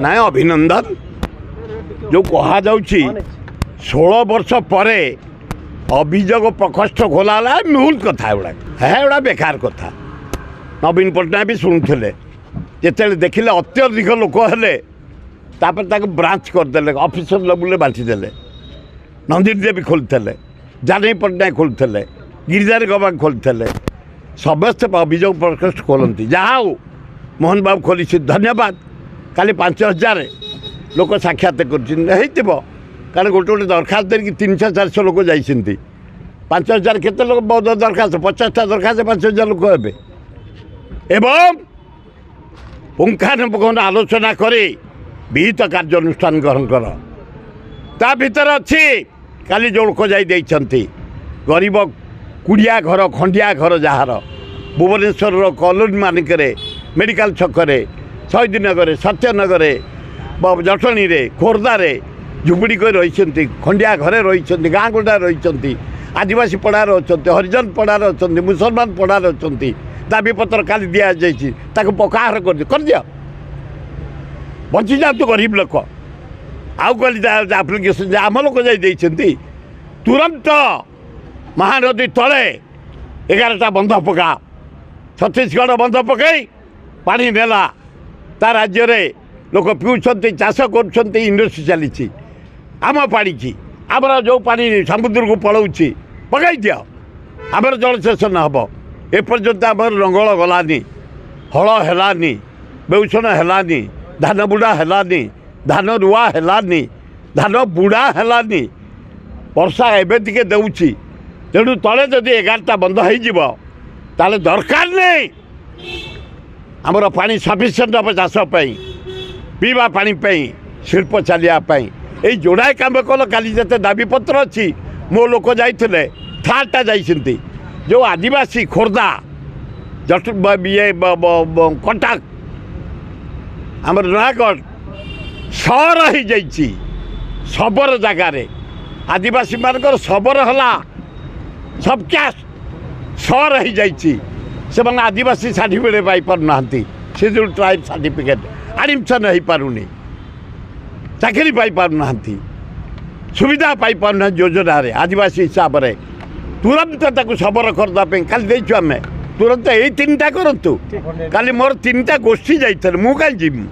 ନାଇଁ ଅଭିନନ୍ଦନ ଯେଉଁ କୁହାଯାଉଛି 16 ବର୍ଷ ପରେ ଅଭିଯୋଗ ପ୍ରକୋଷ୍ଠ ଖୋଲା ହେଲା ଭୁଲ କଥା ଏଗୁଡ଼ା ବେକାର କଥା। ନବୀନ ପଟ୍ଟନାୟକ ବି ଶୁଣୁଥିଲେ ଯେତେବେଳେ ଦେଖିଲେ ଅତ୍ୟଧିକ ଲୋକ ହେଲେ ତାପରେ ତାକୁ ବ୍ରାଞ୍ଚ କରିଦେଲେ ଅଫିସର ଲେବୁଲରେ ବାଣ୍ଟିଦେଲେ। ନନ୍ଦିନୀ ଦେବୀ ଖୋଲିଥିଲେ, ଜାନକୀ ପଟ୍ଟନାୟକ ଖୋଲିଥିଲେ, ଗିରିଧାରୀ ଗବାକ ଖୋଲିଥିଲେ, ସମସ୍ତେ ଅଭିଯୋଗ ପ୍ରକୋଷ୍ଠ ଖୋଲନ୍ତି। ଯାହା ହଉ ମୋହନ ବାବୁ ଖୋଲିଛି, ଧନ୍ୟବାଦ। କାଲି 5000 ଲୋକ ସାକ୍ଷାତ କରିଛନ୍ତି ହେଇଥିବ, କାରଣ ଗୋଟେ ଗୋଟେ ଦରଖାସ୍ତ ଦେଇକି 300-400 ଲୋକ ଯାଇଛନ୍ତି। 5000 କେତେ ଲୋକ ଦରଖାସ୍ତ? 50ଟା ଦରଖାସ୍ତ 5000 ଲୋକ ହେବେ। ଏବଂ ପୁଙ୍ଖାନୁପୁଙ୍ଖ ଆଲୋଚନା କରି ବିହିତ କାର୍ଯ୍ୟାନୁଷ୍ଠାନ ଗ୍ରହଣ କର। ତା ଭିତରେ ଅଛି କାଲି ଯେଉଁ ଲୋକ ଯାଇ ଦେଇଛନ୍ତି ଗରିବ କୁଡ଼ିଆ ଘର ଖଣ୍ଡିଆ ଘର ଯାହାର ଭୁବନେଶ୍ୱରର କଲୋନୀ ମାନଙ୍କରେ, ମେଡ଼ିକାଲ ଛକରେ, ଶହୀଦନଗରରେ, ସତ୍ୟନଗରରେ, ଜଟଣୀରେ, ଖୋର୍ଦ୍ଧାରେ ଝୁପୁଡ଼ି କରି ରହିଛନ୍ତି, ଖଣ୍ଡିଆ ଘରେ ରହିଛନ୍ତି, ଗାଁ ଗୁଡ଼ାରେ ରହିଛନ୍ତି, ଆଦିବାସୀ ପଡ଼ାରେ ଅଛନ୍ତି, ହରିଜନ ପଡ଼ାରେ ଅଛନ୍ତି, ମୁସଲମାନ ପଡ଼ାରେ ଅଛନ୍ତି। ଦାବିପତ୍ର କାଲି ଦିଆଯାଇଛି, ତାକୁ ପକ୍କାଘର କରିଦିଅ, ବଞ୍ଚିଯାଆନ୍ତୁ ଗରିବ ଲୋକ। ଆଉ କାଲି ଆପ୍ଲିକେସନ୍ ଆମ ଲୋକ ଯାଇ ଦେଇଛନ୍ତି, ତୁରନ୍ତ ମହାନଦୀ ତଳେ 11ଟା ବନ୍ଧ ପକା। ଛତିଶଗଡ଼ ବନ୍ଧ ପକାଇ ପାଣି ନେଲା, ତା ରାଜ୍ୟରେ ଲୋକ ପିଉଛନ୍ତି, ଚାଷ କରୁଛନ୍ତି, ଇଣ୍ଡଷ୍ଟ୍ରି ଚାଲିଛି। ଆମ ପାଣିକି ଆମର ଯେଉଁ ପାଣି ସମୁଦ୍ରକୁ ପଳାଉଛି ପକାଇ ଦିଅ, ଆମର ଜଳସେଚନ ହେବ। ଏପର୍ଯ୍ୟନ୍ତ ଆମର ଲଙ୍ଗଳ ଗଲାନି, ହଳ ହେଲାନି, ବେଉଷଣ ହେଲାନି, ଧାନ ବୁଡ଼ା ହେଲାନି, ଧାନ ରୁଆ ହେଲାନି, ଧାନ ବୁଡ଼ା ହେଲାନି। ବର୍ଷା ଏବେ ଟିକେ ଦେଉଛି, ତେଣୁ ତଳେ ଯଦି 11ଟା ବନ୍ଧ ହେଇଯିବ ତାହେଲେ ଦରକାର ନାହିଁ ଆମର ପାଣି ସଫିସିଏଣ୍ଟ ହେବ ଚାଷ ପାଇଁ, ପିଇବା ପାଣି ପାଇଁ, ଶିଳ୍ପ ଚାଲିବା ପାଇଁ। ଏଇ ଯୋଡ଼ାଏ କାମ କଲ। କାଲି ଯେତେ ଦାବିପତ୍ର ଅଛି ମୋ ଲୋକ ଯାଇଥିଲେ, 3ଟା ଯାଇଛନ୍ତି। ଯେଉଁ ଆଦିବାସୀ ଖୋର୍ଦ୍ଧା, କଟକ, ଆମର ନୟାଗଡ଼ ସହର ହେଇଯାଇଛି। ଶବର ଜାଗାରେ ଆଦିବାସୀମାନଙ୍କର ଶବର ହେଲା ସବକାଷ୍ଟ, ସହର ହେଇଯାଇଛି। ସେମାନେ ଆଦିବାସୀ ସାର୍ଟିଫିକେଟ୍ ପାଇପାରୁନାହାନ୍ତି, ସିଡ୍ୟୁଲ୍ ଟ୍ରାଇବ୍ ସାର୍ଟିଫିକେଟ୍ ଆଡ଼ମିସନ୍ ହେଇପାରୁନି, ଚାକିରି ପାଇପାରୁନାହାନ୍ତି, ସୁବିଧା ପାଇପାରୁନାହାନ୍ତି ଯୋଜନାରେ ଆଦିବାସୀ ହିସାବରେ। ତୁରନ୍ତ ତାକୁ ଶବର କରିଦେବା ପାଇଁ କାଲି ଦେଇଛୁ ଆମେ। ତୁରନ୍ତ ଏଇ 3ଟା କରନ୍ତୁ। କାଲି ମୋର 3ଟା ଗୋଷ୍ଠୀ ଯାଇଥିଲେ, ମୁଁ କାହିଁ ଯିବି?